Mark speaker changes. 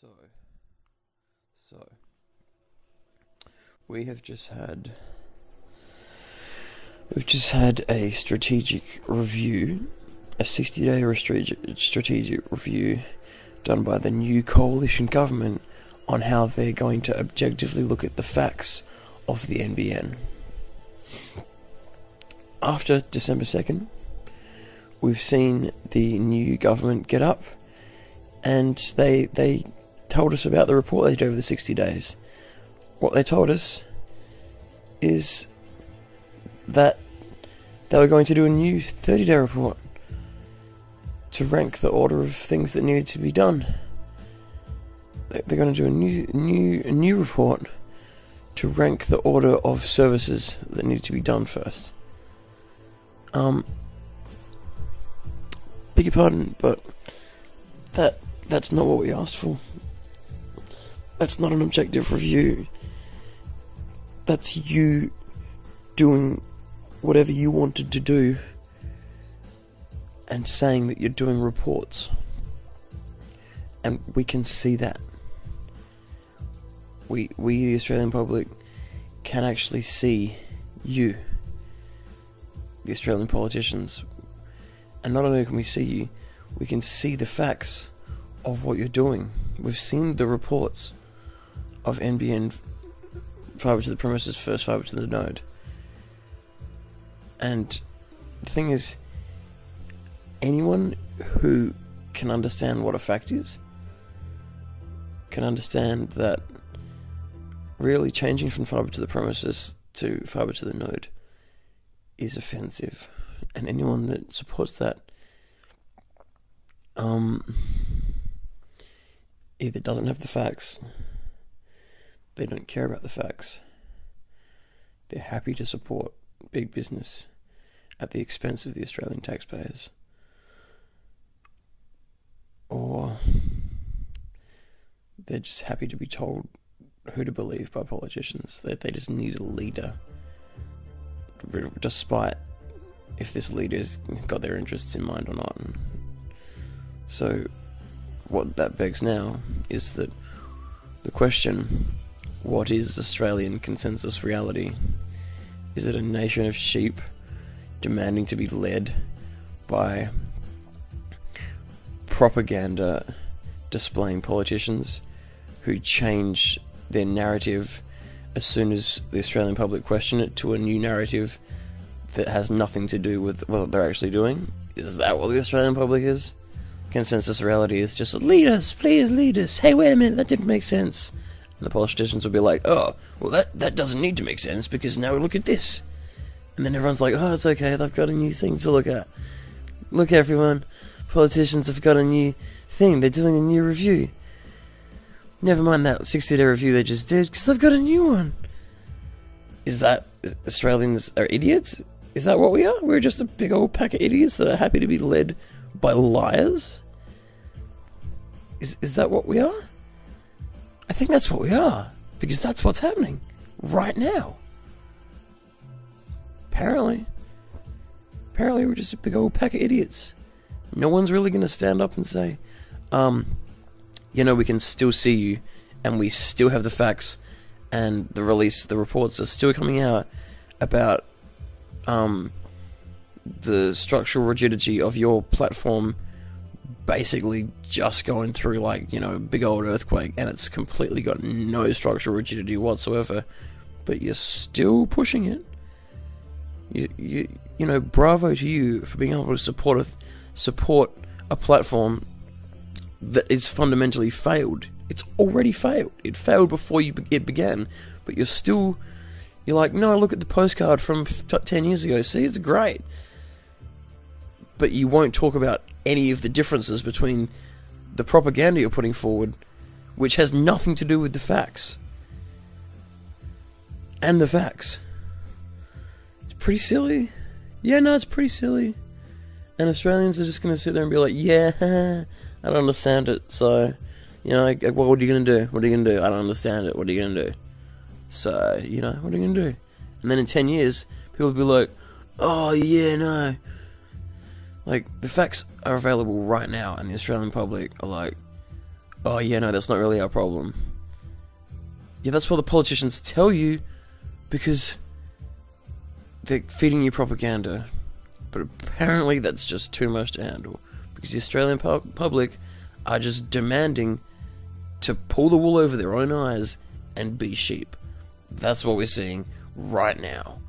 Speaker 1: So, so we have just had a strategic review, a 60-day strategic review done by the new coalition government on how they're going to objectively look at the facts of the NBN. After December 2nd, we've seen the new government get up and they told us about the report they did over the 60 days. What they told us is that they were going to do a new 30-day report to rank the order of things that needed to be done. They're going to do a new report to rank the order of services that need to be done first. Beg your pardon, but that's not what we asked for. That's not an objective review. That's you doing whatever you wanted to do and saying that you're doing reports. And we can see that. We the Australian public, can actually see you, the Australian politicians. And not only can we see you, we can see the facts of what you're doing. We've seen the reports of NBN fibre to the premises, first fibre to the node. And the thing is, anyone who can understand what a fact is, can understand that really changing from fibre to the premises to fibre to the node is offensive. And anyone that supports that either doesn't have the facts, they don't care about the facts, they're happy to support big business at the expense of the Australian taxpayers, or they're just happy to be told who to believe by politicians, that they just need a leader, despite if this leader's got their interests in mind or not. So what that begs now is that the question, what is Australian consensus reality? Is it a nation of sheep demanding to be led by propaganda displaying politicians who change their narrative as soon as the Australian public question it to a new narrative that has nothing to do with what they're actually doing? Is that what the Australian public is? Consensus reality is just, lead us, please lead us. Hey, wait a minute, that didn't make sense. And the politicians will be like, oh, well that doesn't need to make sense because now we look at this. And then everyone's like, oh, it's okay, they've got a new thing to look at. Look, everyone, politicians have got a new thing, they're doing a new review. Never mind that 60-day review they just did, because they've got a new one. Is that Australians are idiots? Is that what we are? We're just a big old pack of idiots that are happy to be led by liars? Is that what we are? I think that's what we are, because that's what's happening right now. Apparently we're just a big old pack of idiots. No one's really going to stand up and say, we can still see you, and we still have the facts, and the reports are still coming out about the structural rigidity of your platform basically just going through a big old earthquake, and it's completely got no structural rigidity whatsoever, but you're still pushing it. Bravo to you for being able to support a platform that is fundamentally failed. It's already failed. It failed before it began, but you're like, no, look at the postcard from 10 years ago. See, it's great. But you won't talk about any of the differences between the propaganda you're putting forward, which has nothing to do with the facts, and the facts. It's pretty silly. Yeah, no, it's pretty silly. And Australians are just going to sit there and be like, yeah, I don't understand it, so, what are you going to do? What are you going to do? I don't understand it. What are you going to do? So, what are you going to do? And then in 10 years, people will be like, oh, yeah, no. The facts are available right now, and the Australian public are like, oh yeah, no, that's not really our problem. Yeah, that's what the politicians tell you, because they're feeding you propaganda. But apparently that's just too much to handle, because the Australian public are just demanding to pull the wool over their own eyes and be sheep. That's what we're seeing right now.